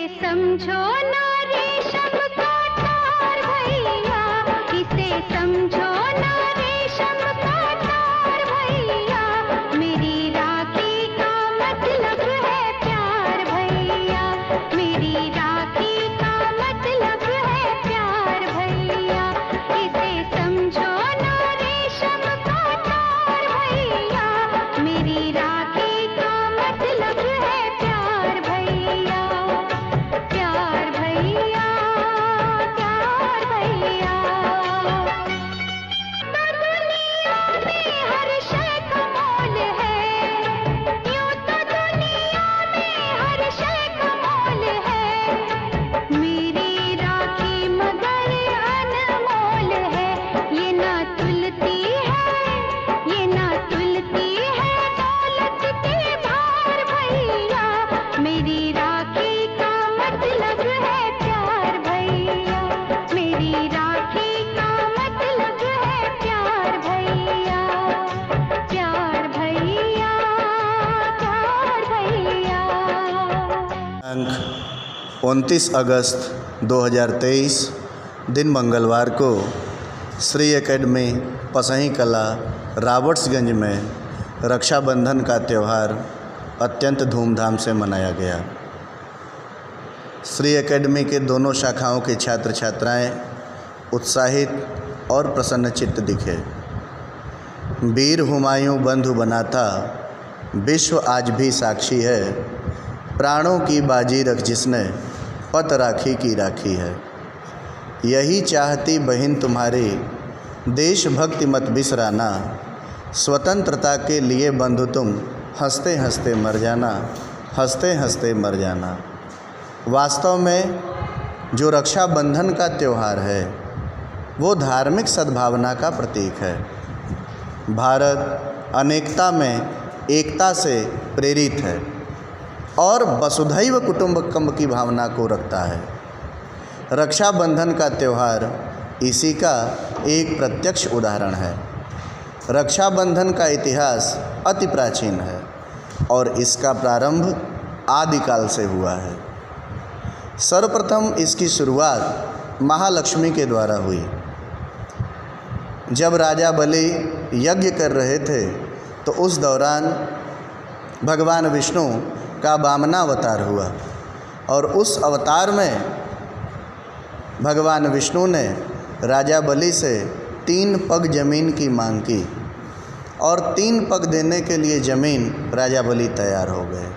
समझो ना रेशम का तार भैया, इसे समझो ना रेशम का तार भैया, मेरी राखी का मतलब है प्यार भैया, मेरी राखी का मतलब है प्यार भैया, इसे समझो ना रेशम का तार भैया, मेरी राखी का मतलब है प्यार भैया, प्यार भैया, प्यार भैया। तो दुनिया में हर शय का मोल है, यूं तो दुनिया में हर शय का मोल है, मेरी राखी मगर अनमोल है, ये ना तुलती है, ये ना तुलती है दौलत के भार भैया, मेरी राखी का मतलब है प्यार भैया, मेरी राखी का मतलब है प्यार भैया, प्यार भैया, प्यार भैया। दिनांक 29 अगस्त 2023 दिन मंगलवार को श्री एकेडमी पसही कला राबर्ट्सगंज में रक्षाबंधन का त्यौहार अत्यंत धूमधाम से मनाया गया। श्री एकेडमी के दोनों शाखाओं के छात्र छात्राएं उत्साहित और प्रसन्नचित्त दिखे। वीर हुमायूं बंधु बनाता, विश्व आज भी साक्षी है, प्राणों की बाजी रख जिसने पत राखी की राखी है, यही चाहती बहन तुम्हारी देशभक्ति मत बिसराना, स्वतंत्रता के लिए बंधु तुम हंसते हंसते मर जाना, हंसते हंसते मर जाना। वास्तव में जो रक्षाबंधन का त्यौहार है वो धार्मिक सद्भावना का प्रतीक है। भारत अनेकता में एकता से प्रेरित है और वसुधैव कुटुंबकम की भावना को रखता है। रक्षाबंधन का त्यौहार इसी का एक प्रत्यक्ष उदाहरण है। रक्षाबंधन का इतिहास अति प्राचीन है और इसका प्रारंभ आदिकाल से हुआ है। सर्वप्रथम इसकी शुरुआत महालक्ष्मी के द्वारा हुई। जब राजा बलि यज्ञ कर रहे थे तो उस दौरान भगवान विष्णु का वामनावतार हुआ और उस अवतार में भगवान विष्णु ने राजा बलि से 3 पग जमीन की मांग की और 3 पग देने के लिए जमीन राजा बलि तैयार हो गए।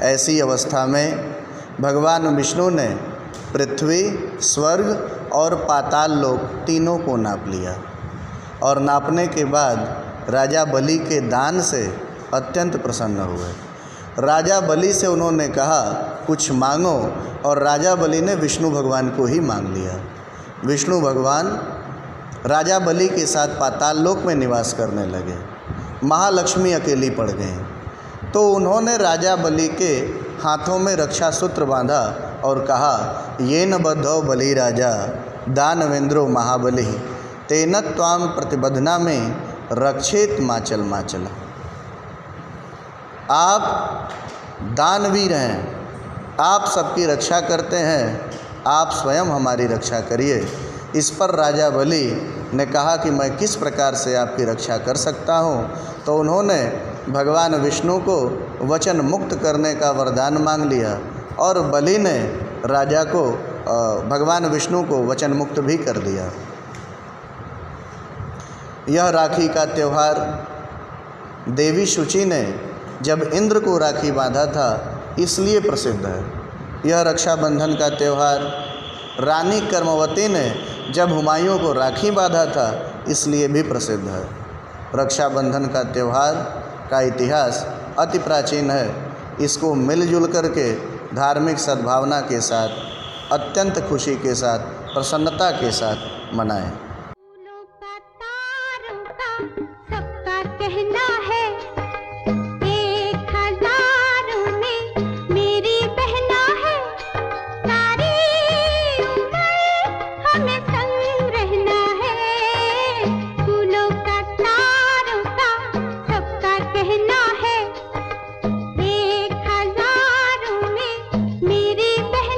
ऐसी अवस्था में भगवान विष्णु ने पृथ्वी, स्वर्ग और पाताल लोक तीनों को नाप लिया और नापने के बाद राजा बलि के दान से अत्यंत प्रसन्न हुए। राजा बलि से उन्होंने कहा कुछ मांगो और राजा बलि ने विष्णु भगवान को ही मांग लिया। विष्णु भगवान राजा बलि के साथ पाताल लोक में निवास करने लगे। महालक्ष्मी अकेली पड़ गईं तो उन्होंने राजा बलि के हाथों में रक्षा सूत्र बांधा और कहा ये न बद्धो बलि राजा दानवेंद्रो महाबली तेन त्वाम प्रतिबद्धना में रक्षेत माचल माचल। आप दानवीर हैं, आप सबकी रक्षा करते हैं, आप स्वयं हमारी रक्षा करिए। इस पर राजा बलि ने कहा कि मैं किस प्रकार से आपकी रक्षा कर सकता हूँ। तो उन्होंने भगवान विष्णु को वचन मुक्त करने का वरदान मांग लिया और बलि ने राजा को भगवान विष्णु को वचन मुक्त भी कर दिया। यह राखी का त्यौहार देवी शुचि ने जब इंद्र को राखी बांधा था इसलिए प्रसिद्ध है। यह रक्षाबंधन का त्यौहार रानी कर्मवती ने जब हुमायूं को राखी बांधा था इसलिए भी प्रसिद्ध है। रक्षाबंधन का त्यौहार का इतिहास अति प्राचीन है। इसको मिलजुल करके धार्मिक सद्भावना के साथ अत्यंत खुशी के साथ प्रसन्नता के साथ मनाएं। फूलों का तारों का सबका कहना है, 1000 में मेरी बहना है, सारी उम्र हमें संग रहना है। फूलों का तारों का सबका कहना है, 1000 में मेरी बहना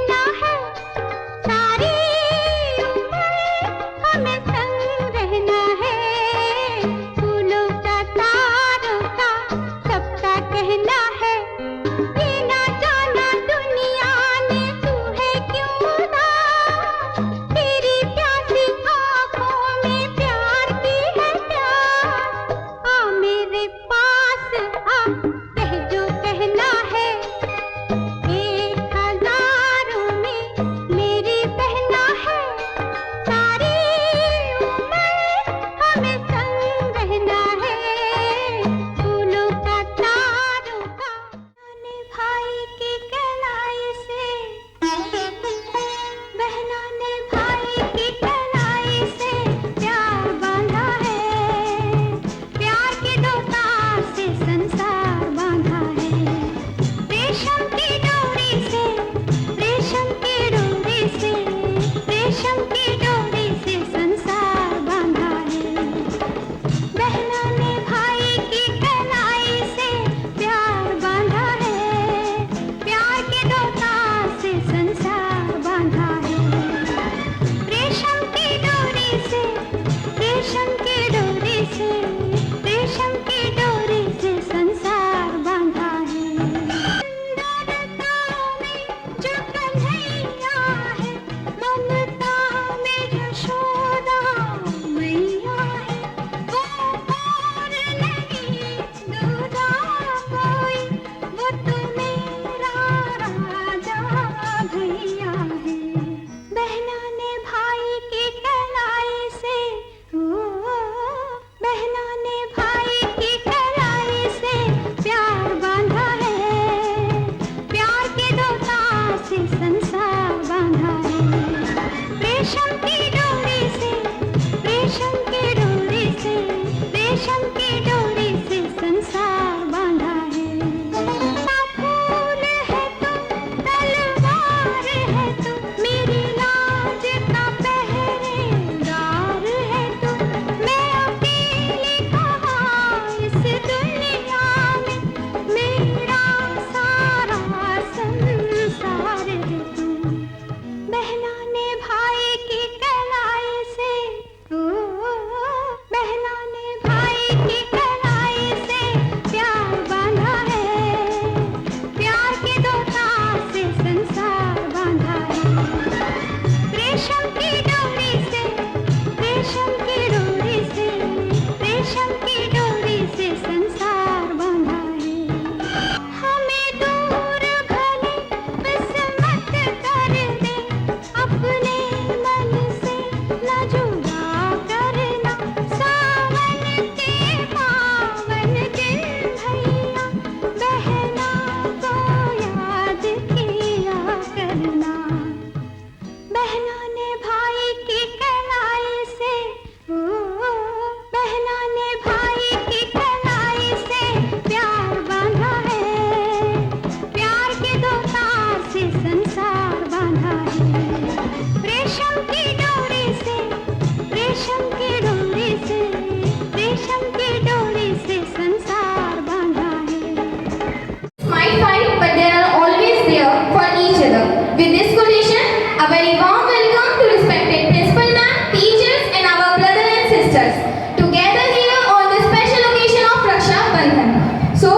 A very warm welcome to respected principal ma'am, teachers and our brothers and sisters together here on the special occasion of Raksha Bandhan. So,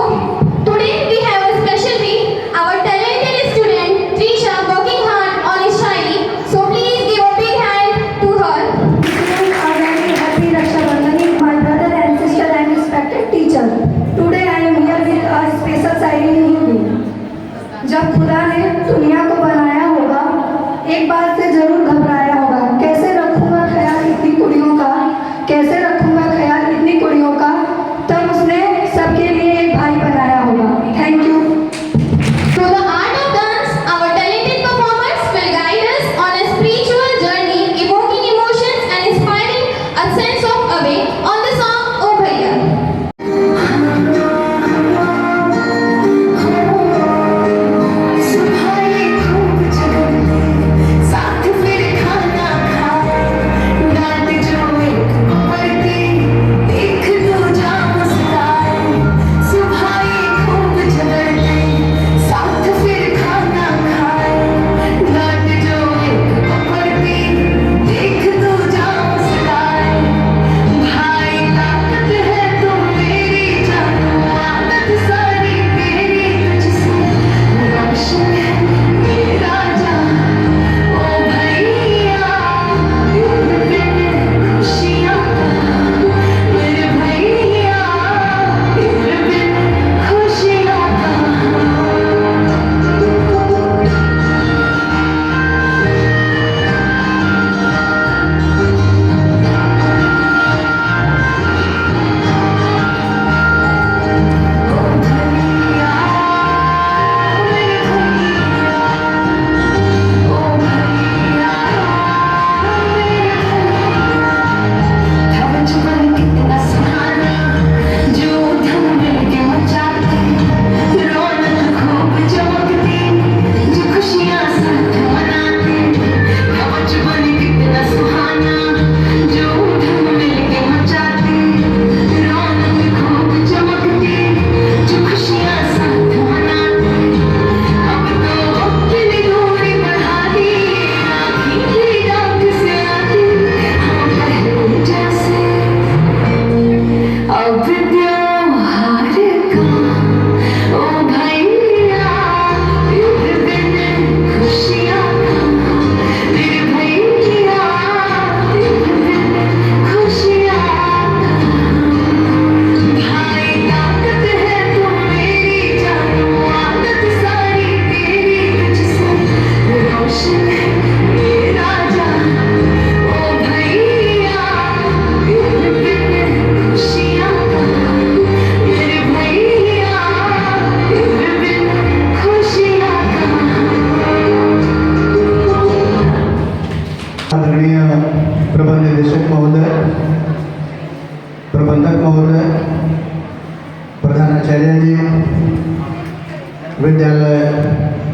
today we have a special week. Our talented student Trisha working hard on his shairi. So please give a big hand to her. Students are very happy Raksha Bandhan, my brother and sister and respected teacher. Today I am here with a special शायरी हिंदी। जब खुदा ने दुनिया को बनाया होगा, एक बात से जरूर घबराया होगा, कैसे रखूंगा ख्याल इतनी कुड़ियों का, कैसे रखूंगा ख्याल इतनी कुड़ियों का, तब उसने सबके लिए एक भाई बनाया होगा। Thank you. Through the art of dance, our talented performers will guide us on a spiritual journey, evoking emotions and inspiring a sense of awe on the song Oh Bhaiya. आदरणीय प्रबंध निदेशक महोदय, प्रबंधक महोदय, प्रधानाचार्य जी, विद्यालय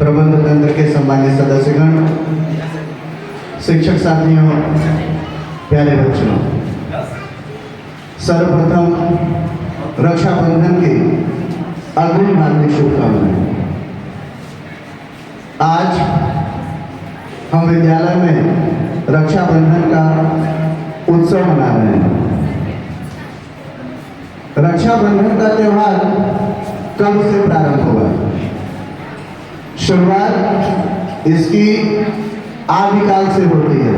प्रबंध तंत्र के सम्मानित सदस्यगण, शिक्षक साथियों, प्यारे बच्चों, सर्वप्रथम रक्षाबंधन की अग्रिम हार्दिक शुभकामनाएं। आज हम विद्यालय में रक्षाबंधन का उत्सव मना रहे हैं। रक्षाबंधन का त्यौहार कब से प्रारंभ हुआ? शुरुआत इसकी आदिकाल से होती है।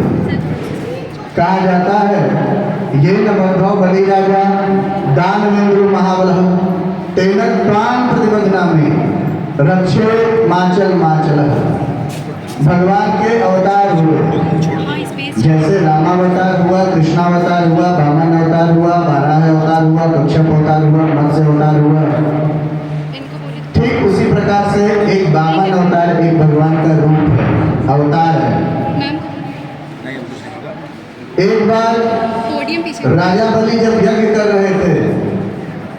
कहा जाता है ये न बद्धो बलि राजा दानवेंद्र महाबलः तेन प्राण प्रतिबद्धनामि रक्षे माचल माचलः। भगवान के अवतार हुए, जैसे रामावतार हुआ, कृष्णावतार हुआ, वामन अवतार हुआ, वाराह अवतार हुआ, कच्छप अवतार हुआ, मत्स्य अवतार हुआ, ठीक उसी प्रकार से एक वामन अवतार एक भगवान का रूप है, अवतार है। एक बार राजा बलि जब यज्ञ कर रहे थे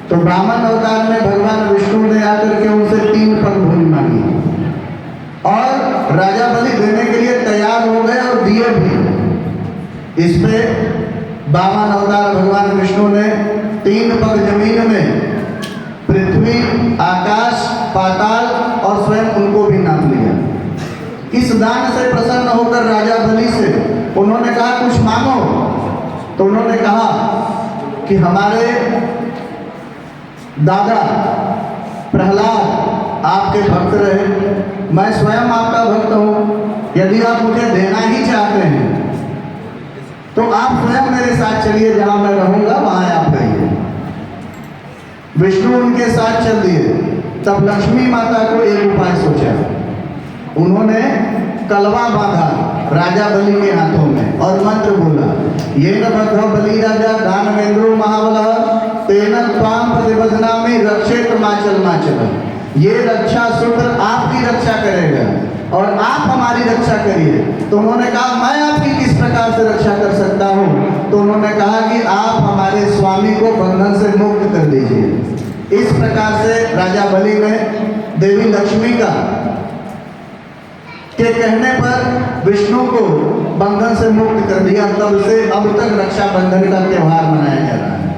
तो वामन अवतार में भगवान विष्णु ने आकर के उनसे 3 पग भूमि मांगी और राजा बलि देने के लिए तैयार हो गए और दिए भी। इस पे वामन अवतार भगवान विष्णु ने 3 पग जमीन में पृथ्वी, आकाश, पाताल और स्वयं उनको भी नाप लिया। इस दान से प्रसन्न होकर राजा बलि से उन्होंने कहा कुछ मांगो। तो उन्होंने कहा कि हमारे दादा प्रहलाद आपके भक्त रहे, मैं स्वयं आपका भक्त हूँ, यदि आप मुझे देना ही चाहते हैं तो आप स्वयं मेरे साथ चलिए, जहाँ मैं रहूँगा वहाँ आप रहिए। विष्णु उनके साथ चल दिए। तब लक्ष्मी माता को एक उपाय सोचा। उन्होंने कलवा बांधा राजा बलि के हाथों में और मंत्र बोला, ये न बद्धो बलि राजा दानवेंद्रो महाबलः तेन त्वाम प्रतिबद्धनामि रक्षेत माचल माचल। ये रक्षा सूत्र आपकी रक्षा करेगा और आप हमारी रक्षा करिए। तो उन्होंने कहा मैं आपकी किस प्रकार से रक्षा कर सकता हूँ? तो उन्होंने कहा कि आप हमारे स्वामी को बंधन से मुक्त कर दीजिए। इस प्रकार से राजा बलि ने देवी लक्ष्मी का के कहने पर विष्णु को बंधन से मुक्त कर दिया। तब से अब तक रक्षाबंधन का त्यौहार मनाया जा रहा है।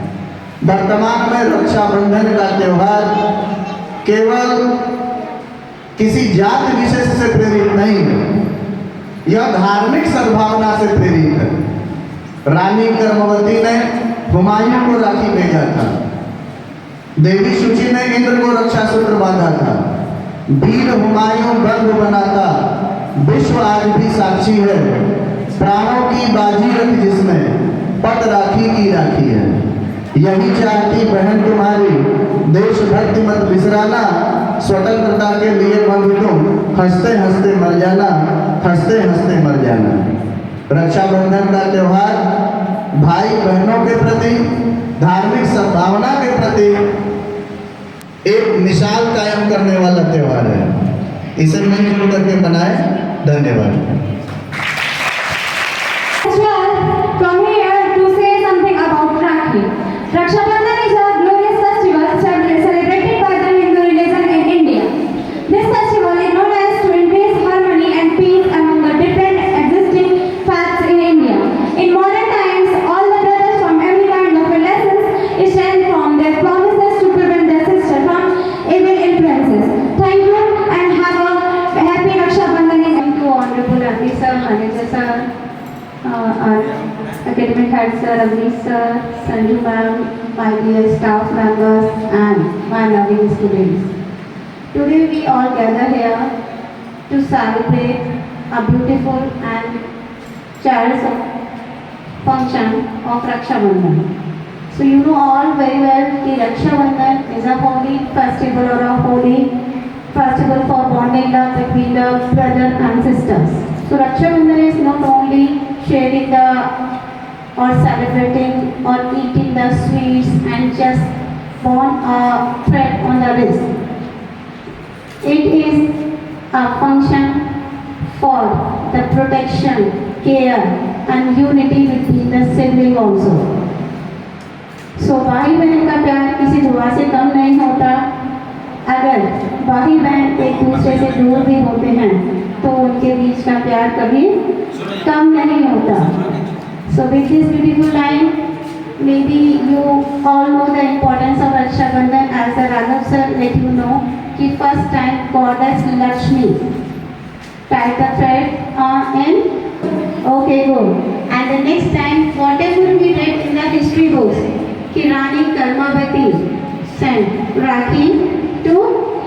वर्तमान में रक्षाबंधन का त्यौहार केवल किसी जाति विशेष से प्रेरित नहीं है, यह धार्मिक सद्भावना से प्रेरित है। रानी कर्मवती ने हुमायूं को राखी भेजा था, देवी शुचि ने इंद्र को रक्षा सूत्र बांधा था, वीर हुमायूं बंधु बना था, विश्व आज भी साक्षी है। प्राणों की बाजी रख जिसने पट राखी की राखी है। यही चाहती बहन तुम्हारी देशभक्ति मत बिसराना, स्वतंत्रता के लिए बंधु तुम हंसते हंसते मर जाना, हंसते हंसते मर जाना। रक्षाबंधन का त्यौहार भाई बहनों के प्रति, धार्मिक सद्भावना के प्रति एक मिसाल कायम करने वाला त्यौहार है। इसे मिलजुल करके बनाए। धन्यवाद। From here to say something about Rakhi. Raksha Bandhan is a glorious festival celebrated by the Hindu religion in India. This festival is known as to increase harmony and peace among the different existing faiths in India. In modern times, all the brothers from every kind of relations stand from their promises to prevent their sister from evil influences. Thank you and have a happy Raksha Bandhan. Thank you, Honorable Ravi sir, Manager sir, our academic head sir, Avnish sir, Sanju ma'am, my dear staff members and my loving students. Today we all gather here to celebrate a beautiful and cherished function of Raksha Bandhan. So you know all very well that Raksha Bandhan is a holy festival or a holy festival for bonding love between the brother and sisters. So Raksha Bandhan is not only sharing the or celebrating or eating the sweets and just bond a thread on the wrist. It is a function for the protection, care and unity between the sibling also. So भाई बहन का प्यार किसी दुआ से कम नहीं होता। अगर भाई बहन एक दूसरे से दूर भी होते हैं तो उनके बीच का प्यार कभी कम नहीं होता। So with this beautiful time, maybe you all know the importance of Raksha Bandhan, as the Raghav sir let you know कि first time goddess Lakshmi tied the thread in okay go, and the next time whatever we read in the history books कि Rani Karmavati sent Rakhi to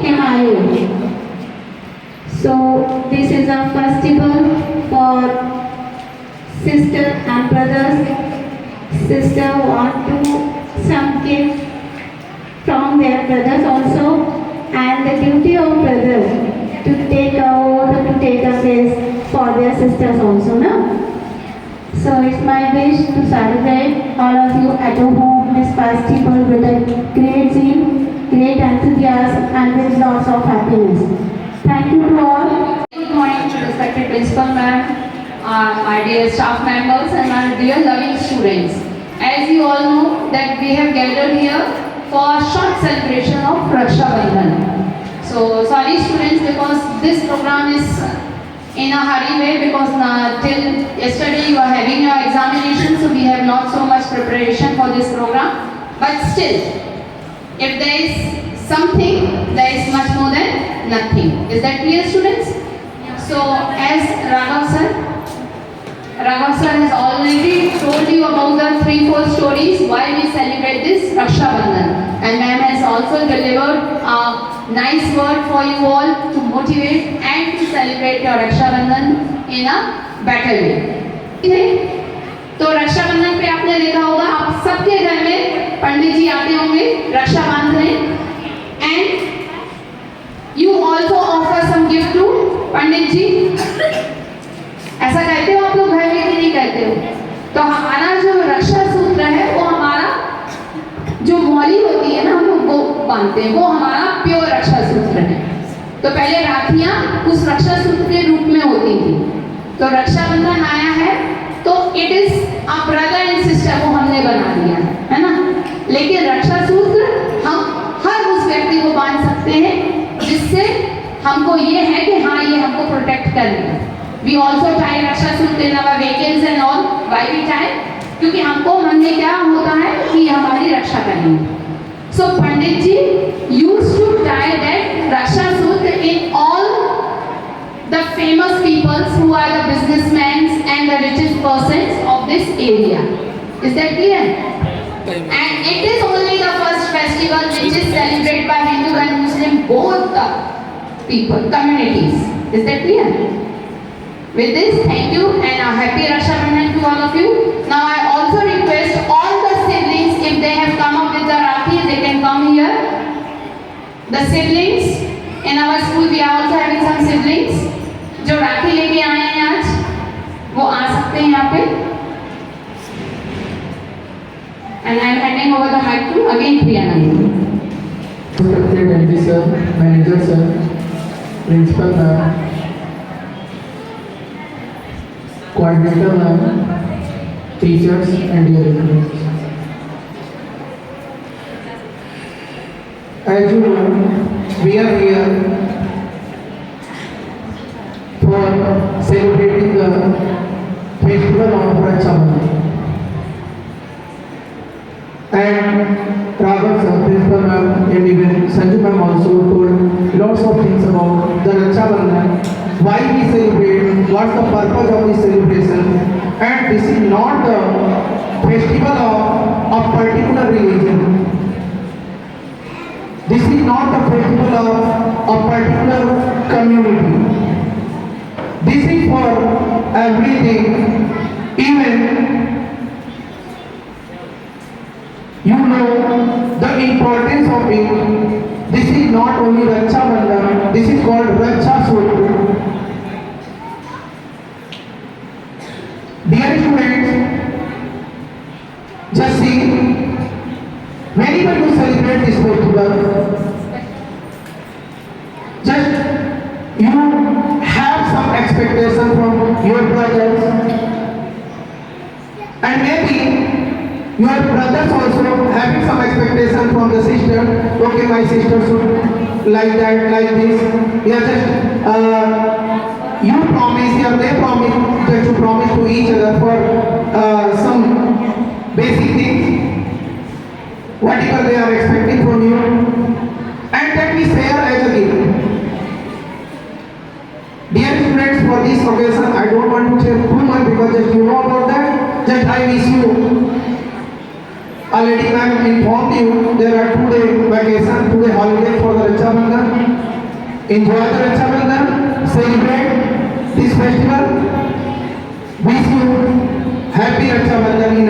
Himalaya. So this is a festival for sister and brothers. Sister want to some gift from their brothers also, and the duty of brothers to take a oath, to take a kiss for their sisters also, no? So it's my wish to celebrate all of you at home this festival with a great zeal, great enthusiasm and with lots of happiness. Thank you to all. Good morning to respected principal ma'am, my dear staff members and my dear loving students. As you all know that we have gathered here for a short celebration of Raksha Bandhan. So sorry students, because this program is in a hurry way, because till yesterday you are having your examination, so we have not so much preparation for this program. But still, if there is something, there is much more than nothing. Is that clear students? So as Raghav sir has already told you about the 3-4 stories why we celebrate this Raksha Bandhan, and ma'am has also delivered a nice word for you all to motivate and to celebrate your Raksha Bandhan in a better way. तो रक्षाबंधन पे आपने देखा होगा आप सबके घर में पंडित जी आते होंगे रक्षा बांधने, and you also offer some gift to pandit ji. ऐसा कहते हो आप लोग घर में कि नहीं कहते हो? तो हमारा जो रक्षा सूत्र है वो हमारा जो मौली होती है ना हम लोग वो बांधते हैं, वो हमारा प्योर रक्षा सूत्र है। तो पहले राखियां उस रक्षा सूत्र के रूप में होती थी, तो रक्षाबंधन आया है तो it is a brother and sister, वो हमने बना लिया है ना। लेकिन रक्षा सूत्र हम हर उस व्यक्ति को बांध सकते हैं जिससे हमको ये है कि हाँ ये हमको प्रोटेक्ट करेगा। We also tie raksha sutra in our vehicles and all. Why we tie? क्योंकि हमको मन में क्या होता है कि ये हमारी रक्षा करेंगे। सो पंडित जी used to tie that Raksha sutra in all the famous peoples who are the businessmen and the richest persons of this area. Is that clear? And it is only the first festival which is celebrated by Hindu and Muslim, both the people, communities. Is that clear? With this, thank you and a happy Raksha Bandhan to all of you. Now I also request all the siblings, if they have come up with the Rakhi, they can come here. The siblings, in our school we are also having some siblings. जो राखी लेके आए हैं आज वो आ सकते हैं यहाँ पे। And I am handing over the mic to again Priyanand. Respected MD sir, manager sir, principal ma'am, coordinator ma'am, teachers and dear students. As you know, we are here for celebrating the festival of Raksha Bandhan. And Raghav sir, principal ma'am, and even Sanju ma'am also told lots of things about the Raksha Bandhan, why we celebrate, what's the purpose of this celebration, and this is not the festival of a particular religion. This is not the festival of a particular community. This is for everything, even you know the importance of it. This is not only Raksha Bandhan, this is called Raksha Sutra. Dear students, just see, whenever you celebrate this festival, just you have some expectation from your brothers, and maybe your brothers also having some expectation from the sister. Okay, my sister should like that, like this. Yeah, just you promise, yeah, they promise, just to promise to each other for some basic things, whatever they are expecting from you, and that we share as a gift. Dear students, for this occasion, I don't want to say too much because just you know about that. Just I wish you. Already I have informed you there are 2 day vacation, 2 day holiday for the Raksha Bandhan. Enjoy the Raksha Bandhan, celebrate this festival. Wish you happy Raksha Bandhan in